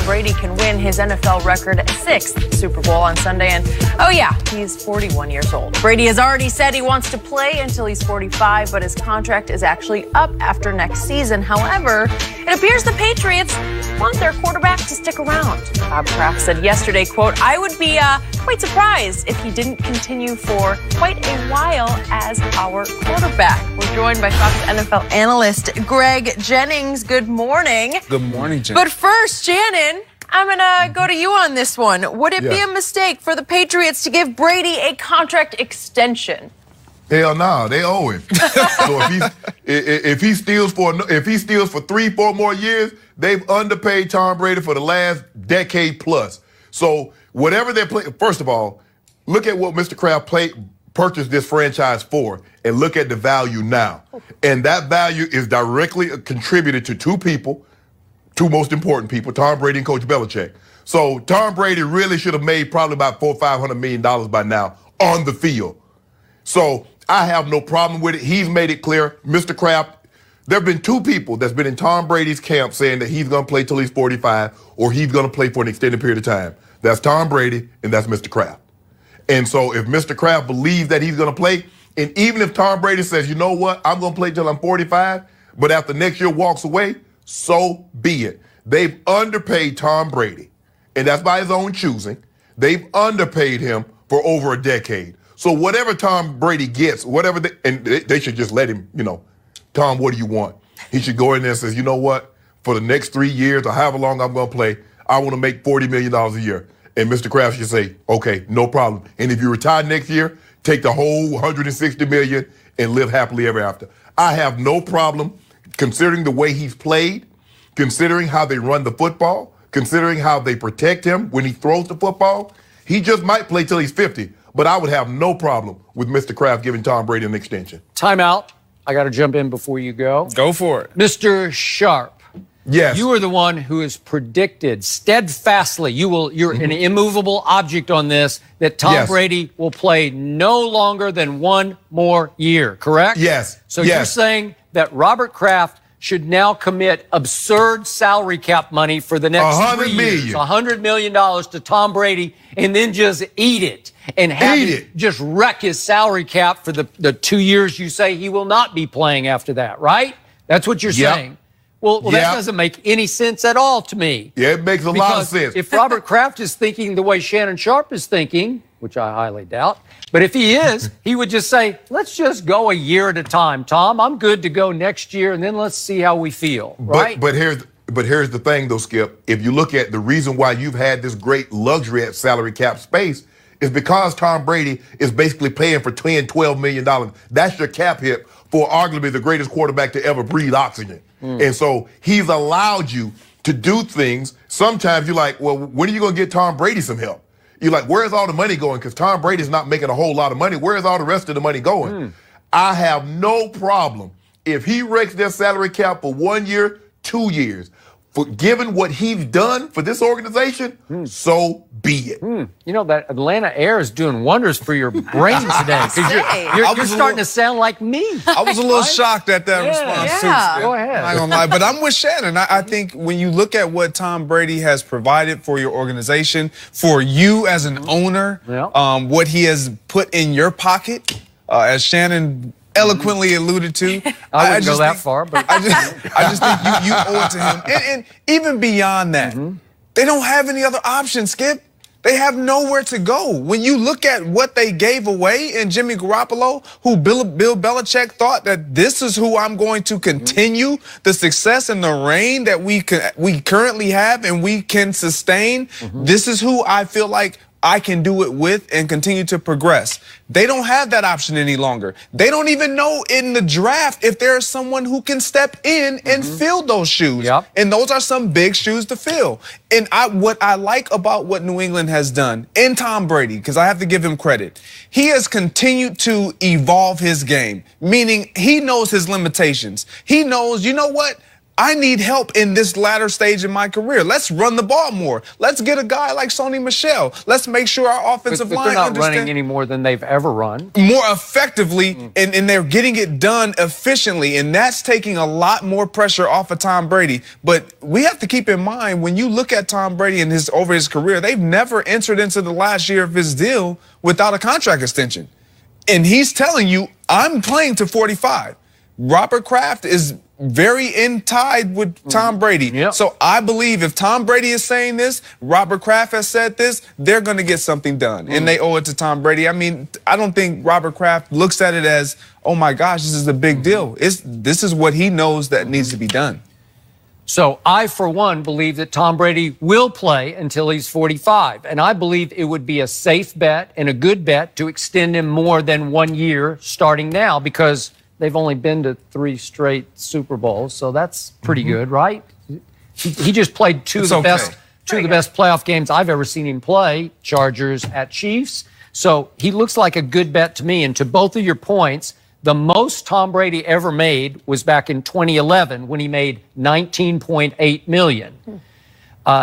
Brady can win his NFL record 6th Super Bowl on Sunday. And, oh yeah, he's 41 years old. Brady has already said he wants to play until he's 45, but his contract is actually up after next season. However, it appears the Patriots want their quarterback to stick around. Bob Kraft said yesterday, quote, "I would be quite surprised if he didn't continue for quite a while as our quarterback." We're joined by Fox NFL analyst Greg Jennings. Good morning. Good morning, Jen. But first, Shannon, I'm going to go to you on this one. Would it be a mistake for the Patriots to give Brady a contract extension? Hell no, they owe him. So if he steals for 3-4 more years, they've underpaid Tom Brady for the last decade plus. So whatever they're playing, first of all, look at what Mr. Kraft purchased this franchise for, and look at the value now. And that value is directly contributed to two most important people, Tom Brady and Coach Belichick. So Tom Brady really should have made probably about $400 or $500 million by now on the field. So I have no problem with it. He's made it clear, Mr. Kraft. There have been two people that's been in Tom Brady's camp saying that he's going to play till he's 45 or he's going to play for an extended period of time. That's Tom Brady and that's Mr. Kraft. And so if Mr. Kraft believes that he's going to play, and even if Tom Brady says, you know what, I'm going to play till I'm 45, but after next year walks away, so be it. They've underpaid Tom Brady, and that's by his own choosing. They've underpaid him for over a decade. So whatever Tom Brady gets, they should just let him, Tom, what do you want? He should go in there and say, you know what, for the next 3 years or however long I'm going to play, I want to make $40 million a year. And Mr. Kraft should say, okay, no problem. And if you retire next year, take the whole $160 million and live happily ever after. I have no problem considering the way he's played, considering how they run the football, considering how they protect him when he throws the football. He just might play till he's 50. But I would have no problem with Mr. Kraft giving Tom Brady an extension. Timeout. I got to jump in before you go. Go for it. Mr. Sharp. Yes. You are the one who has predicted steadfastly, you're an immovable object on this, that Tom Brady will play no longer than 1 more year, correct? Yes. So you're saying that Robert Kraft should now commit absurd salary cap money for the next 3 years, $100 million to Tom Brady, and then just eat it and have it just wreck his salary cap for the 2 years you say he will not be playing after that, right? That's what you're saying. Well, that doesn't make any sense at all to me. Yeah, it makes a lot of sense. If Robert Kraft is thinking the way Shannon Sharp is thinking, which I highly doubt, but if he is, he would just say, let's just go a year at a time, Tom. I'm good to go next year, and then let's see how we feel, right? But here's the thing, though, Skip. If you look at the reason why you've had this great luxury at salary cap space is because Tom Brady is basically paying for $12 million. That's your cap hit for arguably the greatest quarterback to ever breathe oxygen. And so he's allowed you to do things. Sometimes you're like, well, when are you going to get Tom Brady some help? You're like, where's all the money going? Because Tom Brady's not making a whole lot of money. Where's all the rest of the money going? I have no problem if he wrecks their salary cap for 1 year, 2 years. For given what he's done for this organization, so be it. You know, that Atlanta air is doing wonders for your brain today. Because you're starting to sound like me. I was a little shocked at that response, too. Go ahead. I'm not gonna lie, but I'm with Shannon. I think when you look at what Tom Brady has provided for your organization, for you as an owner, what he has put in your pocket, as Shannon eloquently alluded to. I wouldn't go that far, but I just think you owe it to him. And even beyond that, they don't have any other options, Skip. They have nowhere to go. When you look at what they gave away in Jimmy Garoppolo, who Bill Belichick thought that this is who I'm going to continue the success and the reign that we currently have and we can sustain. This is who I feel like I can do it with and continue to progress. They don't have that option any longer. They don't even know in the draft if there's someone who can step in and fill those shoes. And those are some big shoes to fill. And what I like about what New England has done in Tom Brady, because I have to give him credit, he has continued to evolve his game, meaning he knows his limitations. He knows, you know what? I need help in this latter stage in my career. Let's run the ball more. Let's get a guy like Sony Michel. Let's make sure our offensive line they're not running any more than they've ever run. More effectively, and they're getting it done efficiently, and that's taking a lot more pressure off of Tom Brady. But we have to keep in mind, when you look at Tom Brady and over his career, they've never entered into the last year of his deal without a contract extension. And he's telling you, I'm playing to 45. Robert Kraft is very tied with Tom Brady. Yep. So I believe if Tom Brady is saying this, Robert Kraft has said this, they're going to get something done. And they owe it to Tom Brady. I mean, I don't think Robert Kraft looks at it as, oh my gosh, this is a big deal. This is what he knows that needs to be done. So I, for one, believe that Tom Brady will play until he's 45. And I believe it would be a safe bet and a good bet to extend him more than 1 year starting now, because they've only been to 3 straight Super Bowls. So that's pretty good, right? He just played two of the best playoff games I've ever seen him play, Chargers at Chiefs. So he looks like a good bet to me. And to both of your points, the most Tom Brady ever made was back in 2011 when he made $19.8 million.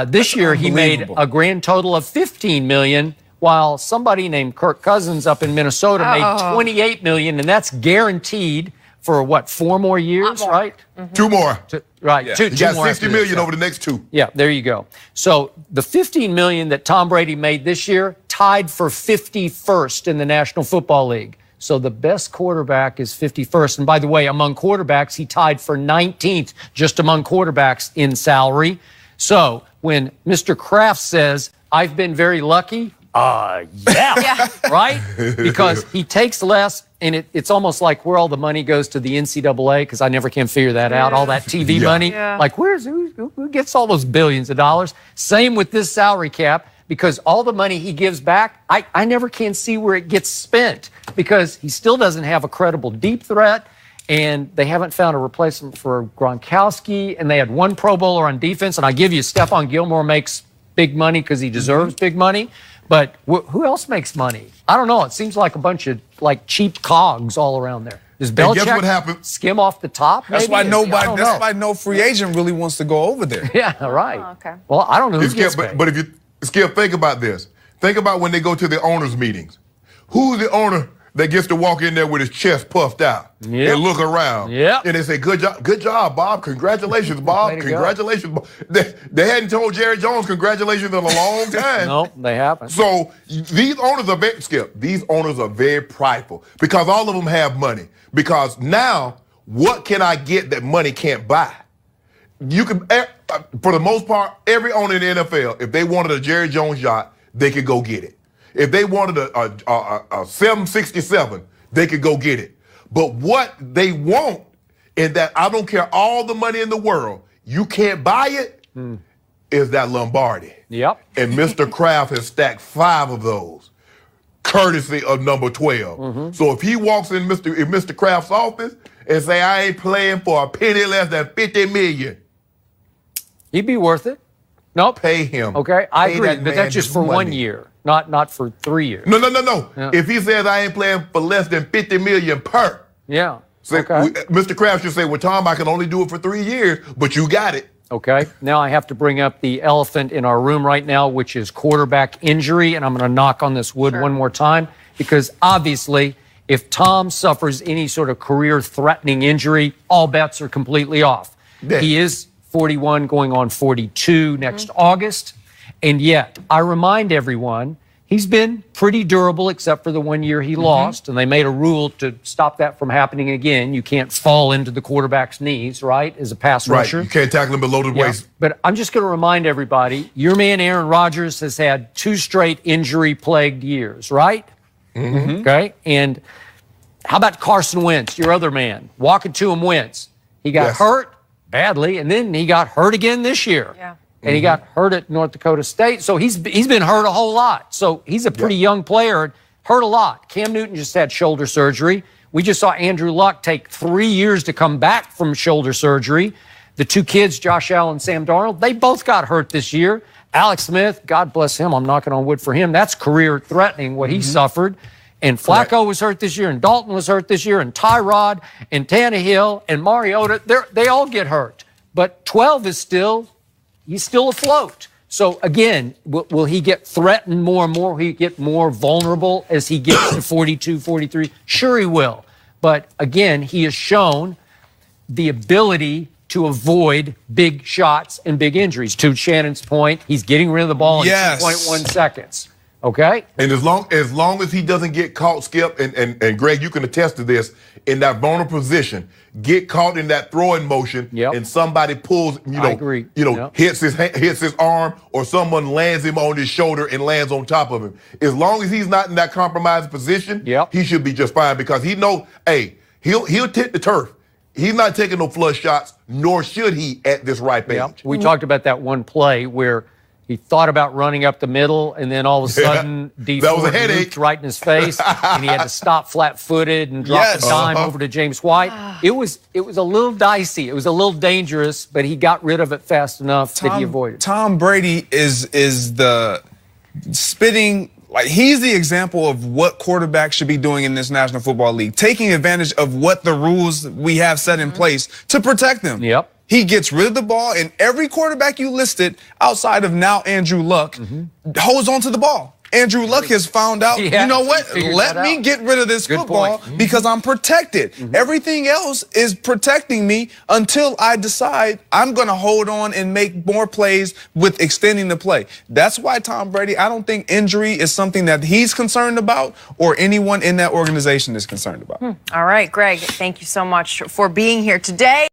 This year he made a grand total of $15 million, while somebody named Kirk Cousins up in Minnesota made $28 million, and that's guaranteed for what, 4 more years, right? 2 more. Right, yeah. two You got more $60 million over the next 2. Yeah, there you go. So the $15 million that Tom Brady made this year tied for 51st in the National Football League. So the best quarterback is 51st. And by the way, among quarterbacks, he tied for 19th just among quarterbacks in salary. So when Mr. Kraft says, I've been very lucky, yeah, right? Because he takes less, and it's almost like where all the money goes to the NCAA, because I never can figure that out, all that TV money. Yeah. Like, who gets all those billions of dollars? Same with this salary cap, because all the money he gives back, I never can see where it gets spent, because he still doesn't have a credible deep threat, and they haven't found a replacement for Gronkowski, and they had 1 Pro Bowler on defense, and I give you, Stephon Gilmore makes big money because he deserves big money. But who else makes money? I don't know. It seems like a bunch of cheap cogs all around there. Does Belichick guess what happened? Skim off the top? That's why no free agent really wants to go over there. Yeah, right. Oh, okay. Well, I don't know who gets paid. But if you, Skip, think about this. Think about when they go to the owners' meetings. Who's the owner that gets to walk in there with his chest puffed out and look around? Yep. And they say, good job, Bob. Congratulations, Bob. Congratulations, Bob. They hadn't told Jerry Jones congratulations in a long time. Nope, they haven't. So these owners are these owners are very prideful, because all of them have money. Because now, what can I get that money can't buy? You can, for the most part, every owner in the NFL, if they wanted a Jerry Jones yacht, they could go get it. If they wanted a 767, they could go get it. But what they want, and that I don't care all the money in the world, you can't buy it, is that Lombardi. Yep. And Mr. Kraft has stacked 5 of those, courtesy of number 12. So if he walks in Mr. Kraft's office and say, I ain't playing for a penny less than $50 million, he'd be worth it. Nope. Pay him. Okay, I agree, but that's just for 1 year, not for 3 years. No. Yeah. If he says I ain't playing for less than $50 million per. Yeah. So okay. Mr. Kraft should say, well, Tom, I can only do it for 3 years, but you got it. Okay. Now I have to bring up the elephant in our room right now, which is quarterback injury, and I'm going to knock on this wood one more time, because obviously if Tom suffers any sort of career-threatening injury, all bets are completely off. Yeah. He is 41 going on 42 next August. And yet, I remind everyone, he's been pretty durable except for the 1 year he lost. And they made a rule to stop that from happening again. You can't fall into the quarterback's knees, right, as a pass rusher. You can't tackle him below the waist. But I'm just going to remind everybody, your man Aaron Rodgers has had 2 straight injury-plagued years, right? Okay? And how about Carson Wentz, your other man? Walking to him, Wentz. He got hurt badly, and then he got hurt again this year. Yeah. And he got hurt at North Dakota State. So he's been hurt a whole lot. So he's a pretty young player, hurt a lot. Cam Newton just had shoulder surgery. We just saw Andrew Luck take 3 years to come back from shoulder surgery. The 2 kids, Josh Allen and Sam Darnold, they both got hurt this year. Alex Smith, God bless him, I'm knocking on wood for him. That's career-threatening, what he suffered. And Flacco was hurt this year, and Dalton was hurt this year, and Tyrod, and Tannehill, and Mariota, they all get hurt. but 12 is he's still afloat. So again, will he get threatened more and more? Will he get more vulnerable as he gets to 42, 43? Sure he will. But again, he has shown the ability to avoid big shots and big injuries. To Shannon's point, he's getting rid of the ball in 2.1 seconds. Okay? And as long as he doesn't get caught, Skip, and Greg, you can attest to this, in that vulnerable position, get caught in that throwing motion, and somebody pulls, hits his arm, or someone lands him on his shoulder and lands on top of him. As long as he's not in that compromised position, he should be just fine, because he knows, hey, he'll hit the turf. He's not taking no flush shots, nor should he at this ripe age. We talked about that one play where he thought about running up the middle, and then all of a sudden, that was a headache right in his face, and he had to stop flat-footed and drop the dime over to James White. It was a little dicey. It was a little dangerous, but he got rid of it fast enough that he avoided. Tom Brady is the spitting. Like, he's the example of what quarterbacks should be doing in this National Football League, taking advantage of what the rules we have set in place to protect them. He gets rid of the ball, and every quarterback you listed, outside of now Andrew Luck, holds on to the ball. Andrew Luck has found out, you know what? Let me get rid of this football because I'm protected. Everything else is protecting me until I decide I'm going to hold on and make more plays with extending the play. That's why Tom Brady, I don't think injury is something that he's concerned about or anyone in that organization is concerned about. All right, Greg, thank you so much for being here today.